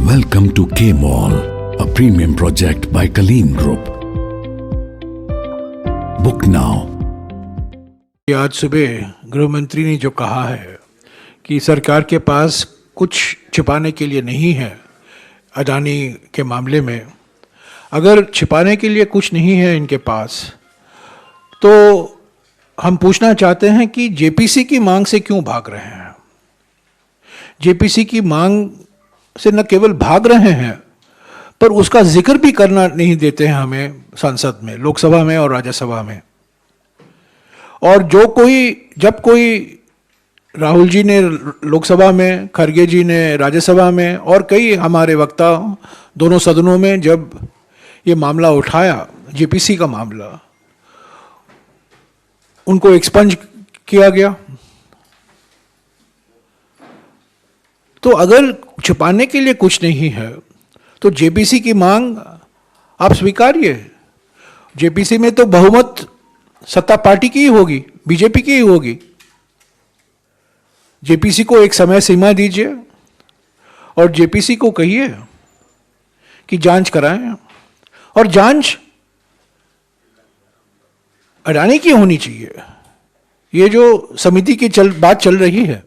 Welcome to K Mall, a premium project by Kaleen Group. Book now. आज सुबह गृह मंत्री ने जो कहा है कि सरकार के पास कुछ छिपाने के लिए नहीं है अडानी के मामले में, अगर छिपाने के लिए कुछ नहीं है इनके पास, तो हम पूछना चाहते हैं कि जेपीसी की मांग से क्यों भाग रहे हैं। जेपीसी की मांग से न केवल भाग रहे हैं, पर उसका जिक्र भी करना नहीं देते हैं हमें संसद में, लोकसभा में और राज्यसभा में। और जब कोई राहुल जी ने लोकसभा में, खड़गे जी ने राज्यसभा में और कई हमारे वक्ता दोनों सदनों में जब ये मामला उठाया, जेपीसी का मामला, उनको एक्सपंज किया गया। तो अगर छुपाने के लिए कुछ नहीं है तो जेपीसी की मांग आप स्वीकारिए। जेपीसी में तो बहुमत सत्ता पार्टी की ही होगी, बीजेपी की ही होगी। जेपीसी को एक समय सीमा दीजिए और जेपीसी को कहिए कि जांच कराएं, और जांच अडानी की होनी चाहिए। ये जो समिति की बात चल रही है,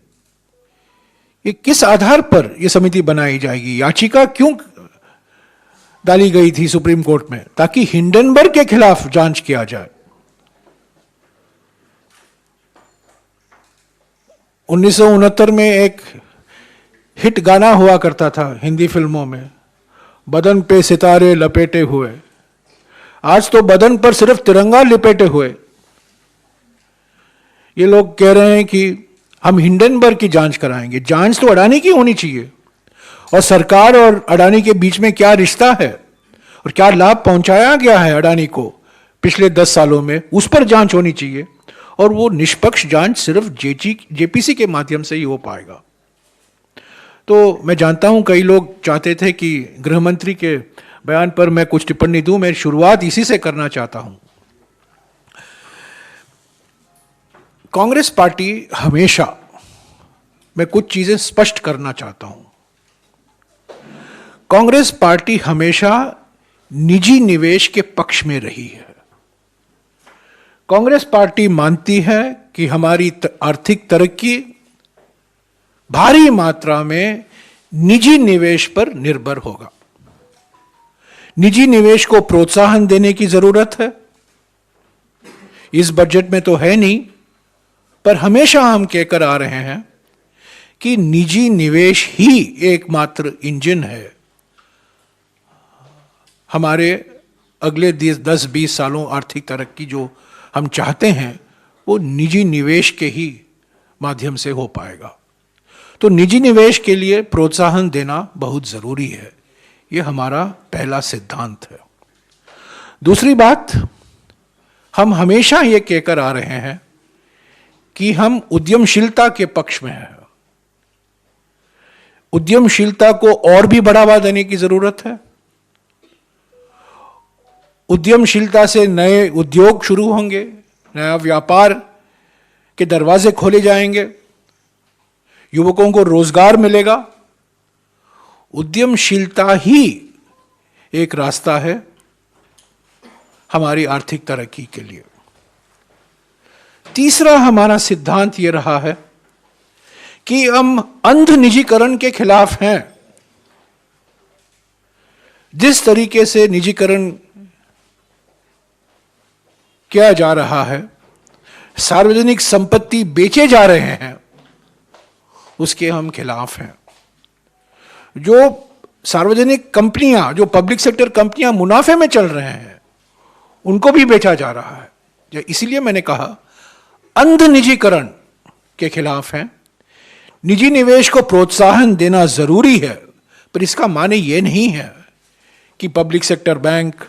ये किस आधार पर ये समिति बनाई जाएगी? याचिका क्यों डाली गई थी सुप्रीम कोर्ट में? ताकि हिंडनबर्ग के खिलाफ जांच किया जाए। 1969 में एक हिट गाना हुआ करता था हिंदी फिल्मों में, बदन पे सितारे लपेटे हुए। आज तो बदन पर सिर्फ तिरंगा लपेटे हुए ये लोग कह रहे हैं कि हम हिंडनबर्ग की जांच कराएंगे। जांच तो अडानी की होनी चाहिए, और सरकार और अडानी के बीच में क्या रिश्ता है और क्या लाभ पहुंचाया गया है अडानी को पिछले 10 सालों में, उस पर जांच होनी चाहिए। और वो निष्पक्ष जांच सिर्फ जेपीसी के माध्यम से ही हो पाएगा। तो मैं जानता हूं कई लोग चाहते थे कि गृह मंत्री के बयान पर मैं कुछ टिप्पणी दूं। मैं शुरुआत इसी से करना चाहता हूं। कांग्रेस पार्टी हमेशा, मैं कुछ चीजें स्पष्ट करना चाहता हूं, कांग्रेस पार्टी हमेशा निजी निवेश के पक्ष में रही है। कांग्रेस पार्टी मानती है कि हमारी आर्थिक तरक्की भारी मात्रा में निजी निवेश पर निर्भर होगा। निजी निवेश को प्रोत्साहन देने की जरूरत है। इस बजट में तो है नहीं, पर हमेशा हम कहकर आ रहे हैं कि निजी निवेश ही एकमात्र इंजन है हमारे अगले 10-20 सालों आर्थिक तरक्की जो हम चाहते हैं, वो निजी निवेश के ही माध्यम से हो पाएगा। तो निजी निवेश के लिए प्रोत्साहन देना बहुत जरूरी है। ये हमारा पहला सिद्धांत है। दूसरी बात, हम हमेशा ये कहकर आ रहे हैं कि हम उद्यमशीलता के पक्ष में हैं। उद्यमशीलता को और भी बढ़ावा देने की जरूरत है। उद्यमशीलता से नए उद्योग शुरू होंगे, नया व्यापार के दरवाजे खोले जाएंगे, युवकों को रोजगार मिलेगा। उद्यमशीलता ही एक रास्ता है हमारी आर्थिक तरक्की के लिए। तीसरा हमारा सिद्धांत यह रहा है कि हम अंध निजीकरण के खिलाफ हैं। जिस तरीके से निजीकरण किया जा रहा है, सार्वजनिक संपत्ति बेचे जा रहे हैं, उसके हम खिलाफ हैं। जो सार्वजनिक कंपनियां, जो पब्लिक सेक्टर कंपनियां मुनाफे में चल रहे हैं, उनको भी बेचा जा रहा है। इसीलिए मैंने कहा अंध निजीकरण के खिलाफ हैं। निजी निवेश को प्रोत्साहन देना जरूरी है, पर इसका माने यह नहीं है कि public sector bank,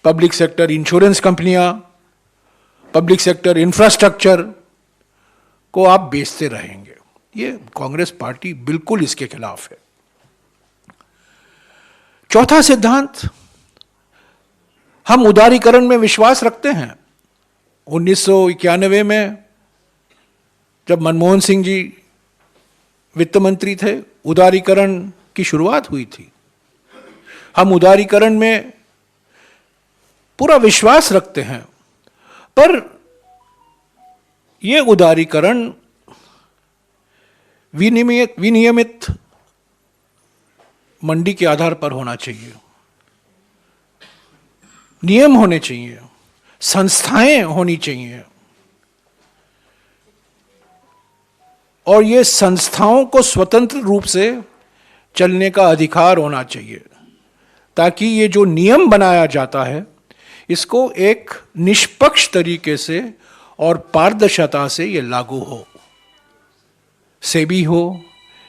public sector insurance कंपनियां, पब्लिक सेक्टर इंफ्रास्ट्रक्चर को आप बेचते रहेंगे। ये कांग्रेस पार्टी बिल्कुल इसके खिलाफ है। चौथा सिद्धांत, हम उदारीकरण में विश्वास रखते हैं। 1991 में जब मनमोहन सिंह जी वित्त मंत्री थे, उदारीकरण की शुरुआत हुई थी। हम उदारीकरण में पूरा विश्वास रखते हैं, पर यह उदारीकरण विनियमित मंडी के आधार पर होना चाहिए, नियम होने चाहिए, संस्थाएं होनी चाहिए, और ये संस्थाओं को स्वतंत्र रूप से चलने का अधिकार होना चाहिए, ताकि ये जो नियम बनाया जाता है इसको एक निष्पक्ष तरीके से और पारदर्शिता से ये लागू हो। सेबी हो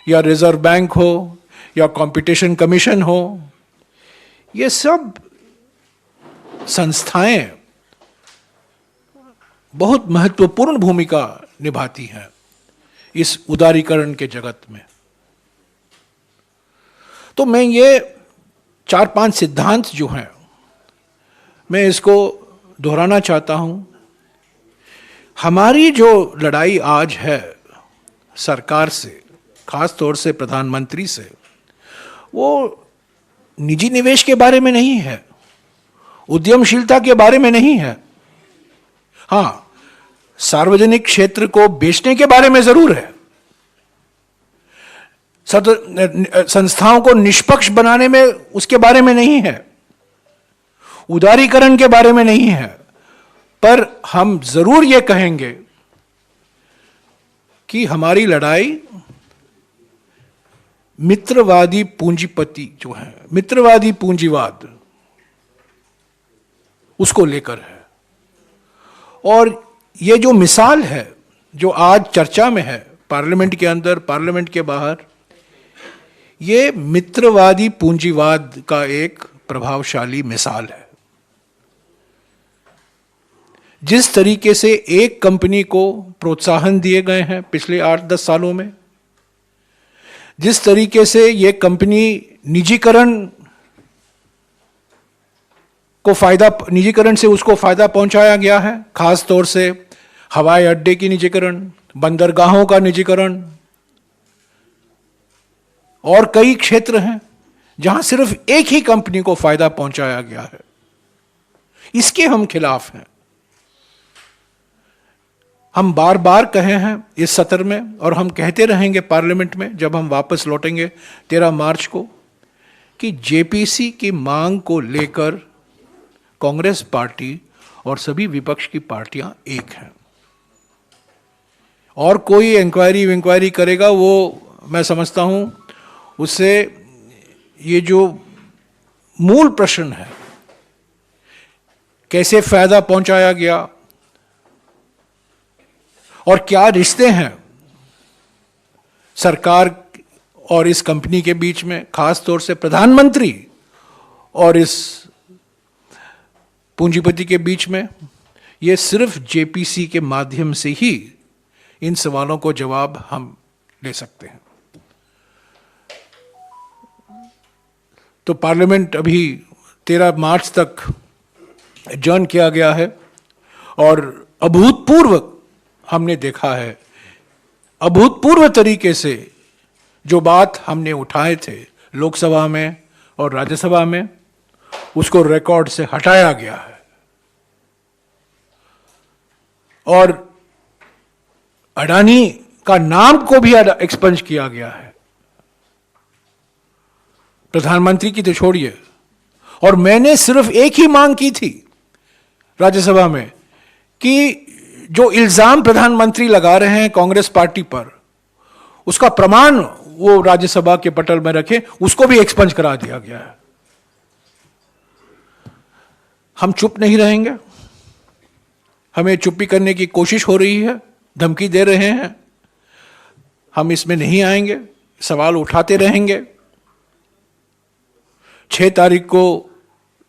या रिजर्व बैंक हो या कंपटीशन कमीशन हो, ये सब संस्थाएं बहुत महत्वपूर्ण भूमिका निभाती हैं इस उदारीकरण के जगत में। तो मैं ये 4-5 सिद्धांत जो हैं, मैं इसको दोहराना चाहता हूं। हमारी जो लड़ाई आज है सरकार से, खास तौर से प्रधानमंत्री से, वो निजी निवेश के बारे में नहीं है, उद्यमशीलता के बारे में नहीं है। हां, सार्वजनिक क्षेत्र को बेचने के बारे में जरूर है, संस्थाओं को निष्पक्ष बनाने में उसके बारे में नहीं है, उदारीकरण के बारे में नहीं है। पर हम जरूर ये कहेंगे कि हमारी लड़ाई मित्रवादी पूंजीपति जो है, मित्रवादी पूंजीवाद, उसको लेकर है। और ये जो मिसाल है जो आज चर्चा में है, पार्लियामेंट के अंदर, पार्लियामेंट के बाहर, ये मित्रवादी पूंजीवाद का एक प्रभावशाली मिसाल है। जिस तरीके से एक कंपनी को प्रोत्साहन दिए गए हैं पिछले 8-10 सालों में, जिस तरीके से ये कंपनी निजीकरण से उसको फायदा पहुंचाया गया है, खास तौर से हवाई अड्डे की निजीकरण, बंदरगाहों का निजीकरण, और कई क्षेत्र हैं जहां सिर्फ एक ही कंपनी को फायदा पहुंचाया गया है। इसके हम खिलाफ हैं। हम बार बार कहे हैं इस सत्र में, और हम कहते रहेंगे पार्लियामेंट में जब हम वापस लौटेंगे 13 मार्च को, कि जेपीसी की मांग को लेकर कांग्रेस पार्टी और सभी विपक्ष की पार्टियां एक हैं। और कोई इंक्वायरी करेगा, वो मैं समझता हूं उससे ये जो मूल प्रश्न है, कैसे फायदा पहुंचाया गया और क्या रिश्ते हैं सरकार और इस कंपनी के बीच में, खास तौर से प्रधानमंत्री और इस पूंजीपति के बीच में, ये सिर्फ जेपीसी के माध्यम से ही इन सवालों को जवाब हम ले सकते हैं। तो पार्लियामेंट अभी 13 मार्च तक एडजर्न किया गया है, और अभूतपूर्व हमने देखा है, अभूतपूर्व तरीके से जो बात हमने उठाए थे लोकसभा में और राज्यसभा में, उसको रिकॉर्ड से हटाया गया है। और अडानी का नाम को भी एक्सपंज किया गया है, प्रधानमंत्री की तो छोड़िए। और मैंने सिर्फ एक ही मांग की थी राज्यसभा में कि जो इल्जाम प्रधानमंत्री लगा रहे हैं कांग्रेस पार्टी पर, उसका प्रमाण वो राज्यसभा के पटल में रखें, उसको भी एक्सपंज करा दिया गया है। हम चुप नहीं रहेंगे, हमें चुप्पी करने की कोशिश हो रही है, धमकी दे रहे हैं, हम इसमें नहीं आएंगे, सवाल उठाते रहेंगे। 6 तारीख को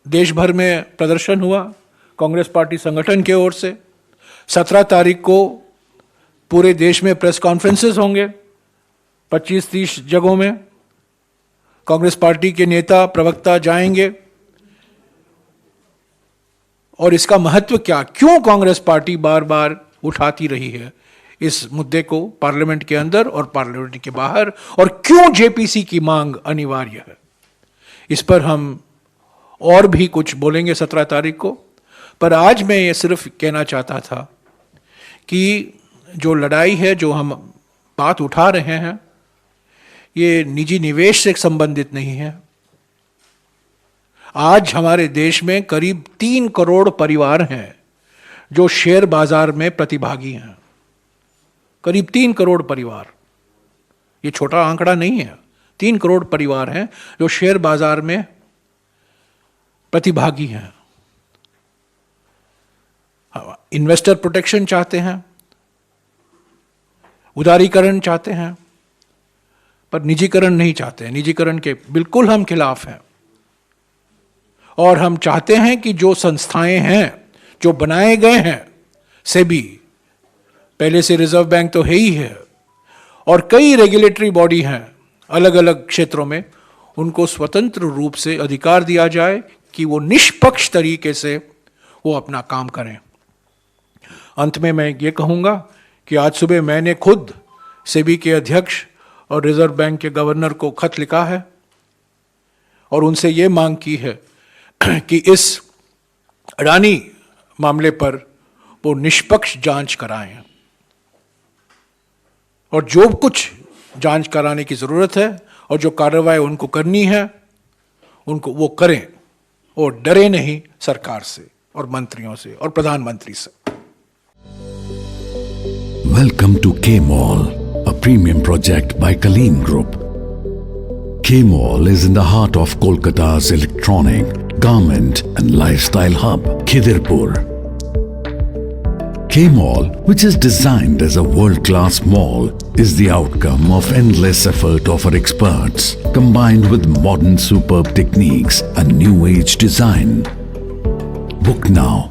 देश भर में प्रदर्शन हुआ कांग्रेस पार्टी संगठन की ओर से। 17 तारीख को पूरे देश में प्रेस कॉन्फ्रेंसेस होंगे 25-30 जगहों में। कांग्रेस पार्टी के नेता, प्रवक्ता जाएंगे, और इसका महत्व क्या, क्यों कांग्रेस पार्टी बार बार उठाती रही है इस मुद्दे को पार्लियामेंट के अंदर और पार्लियामेंट के बाहर, और क्यों जेपीसी की मांग अनिवार्य है, इस पर हम और भी कुछ बोलेंगे 17 तारीख को। पर आज मैं ये सिर्फ कहना चाहता था कि जो लड़ाई है, जो हम बात उठा रहे हैं, ये निजी निवेश से संबंधित नहीं है। आज हमारे देश में करीब 3 करोड़ परिवार हैं जो शेयर बाजार में प्रतिभागी हैं। करीब 3 करोड़ परिवार, ये छोटा आंकड़ा नहीं है। 3 करोड़ परिवार हैं जो शेयर बाजार में प्रतिभागी हैं। इन्वेस्टर प्रोटेक्शन चाहते हैं, उदारीकरण चाहते हैं, पर निजीकरण नहीं चाहते हैं। निजीकरण के बिल्कुल हम खिलाफ हैं। और हम चाहते हैं कि जो संस्थाएं हैं, जो बनाए गए हैं, सेबी, पहले से रिजर्व बैंक तो है ही है, और कई रेगुलेटरी बॉडी हैं अलग अलग क्षेत्रों में, उनको स्वतंत्र रूप से अधिकार दिया जाए कि वो निष्पक्ष तरीके से वो अपना काम करें। अंत में मैं ये कहूँगा कि आज सुबह मैंने खुद सेबी के अध्यक्ष और रिजर्व बैंक के गवर्नर को खत लिखा है और उनसे ये मांग की है कि इस अडानी मामले पर वो निष्पक्ष जांच कराएं, और जो कुछ जांच कराने की ज़रूरत है और जो कार्रवाई उनको करनी है उनको वो करें, और डरे नहीं सरकार से और मंत्रियों से और प्रधानमंत्री से। Welcome to K-Mall, a premium project by Kaleen Group. K-Mall is in the heart of Kolkata's electronic, garment and lifestyle hub, Khidirpur. K-Mall, which is designed as a world-class mall, is the outcome of endless effort of our experts, combined with modern superb techniques and new age design. Book now